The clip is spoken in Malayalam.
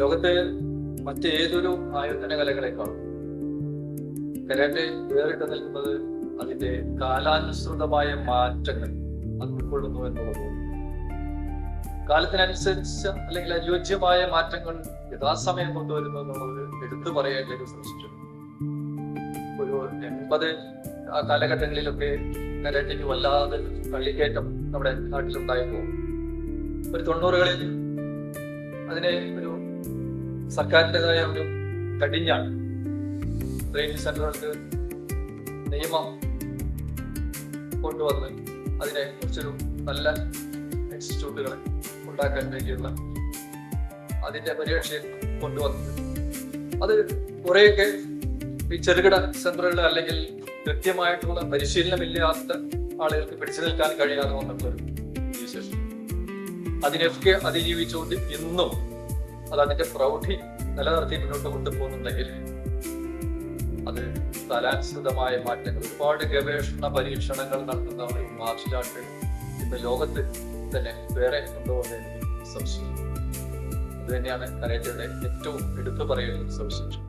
ലോകത്തെ മറ്റേതൊരു ആയോധന കലകളെക്കാളും കരാട്ടെ വേറിട്ട് നിൽക്കുന്നത് അതിന്റെ കാലാനുസൃതമായ മാറ്റങ്ങൾ അത് ഉൾക്കൊള്ളുന്നു എന്നുള്ളത്. കാലത്തിനനുസരിച്ച് അല്ലെങ്കിൽ അനുയോജ്യമായ മാറ്റങ്ങൾ യഥാസമയം കൊണ്ടുവരുന്നു എന്നുള്ളത് എടുത്തു പറയേണ്ടത് ശ്രമിച്ചിട്ടുണ്ട്. ഒരു 80 കാലഘട്ടങ്ങളിലൊക്കെ കരാട്ടയ്ക്ക് വല്ലാതെ പള്ളിക്കയറ്റം നമ്മുടെ നാട്ടിലുണ്ടായിരുന്നു. ഒരു 90കളിൽ അതിനെ ഒരു സർക്കാരിൻ്റെതായ ഒരു കടിഞ്ഞാണ് ട്രെയിനിങ് സെന്ററുകൾക്ക് നിയമം കൊണ്ടുവന്ന് അതിനെ കുറിച്ചൊരു നല്ല ഇൻസ്റ്റിറ്റ്യൂട്ടുകളെ ഉണ്ടാക്കാൻ വേണ്ടിയുള്ള അതിന്റെ പരിരക്ഷയിൽ കൊണ്ടുവന്നത്. അത് കുറെയൊക്കെ ഈ ചെറുകിട സെന്ററുകൾ അല്ലെങ്കിൽ കൃത്യമായിട്ടുള്ള പരിശീലനമില്ലാത്ത ആളുകൾക്ക് പിടിച്ചു നിൽക്കാൻ കഴിയാതെ വന്നിട്ടുള്ളൊരു വിശേഷം. അതിനൊക്കെ അതിജീവിച്ചുകൊണ്ട് ഇന്നും അത് അതിന്റെ പ്രൗഢി നിലനിർത്തി മുന്നോട്ട് കൊണ്ടുപോകുന്നുണ്ടെങ്കിൽ അത് കാലാനുസൃതമായ മാറ്റങ്ങൾ, ഒരുപാട് ഗവേഷണ പരീക്ഷണങ്ങൾ നടത്തുന്ന ഒരു മാർഷൽ ആർട്ട് ഇന്ന് ലോകത്ത് തന്നെ വേറെ കൊണ്ടുപോകുന്നതിന് സംശയം. ഇത് തന്നെയാണ് കരാട്ടയുടെ ഏറ്റവും എടുത്തു പറയുന്ന സവിശേഷം.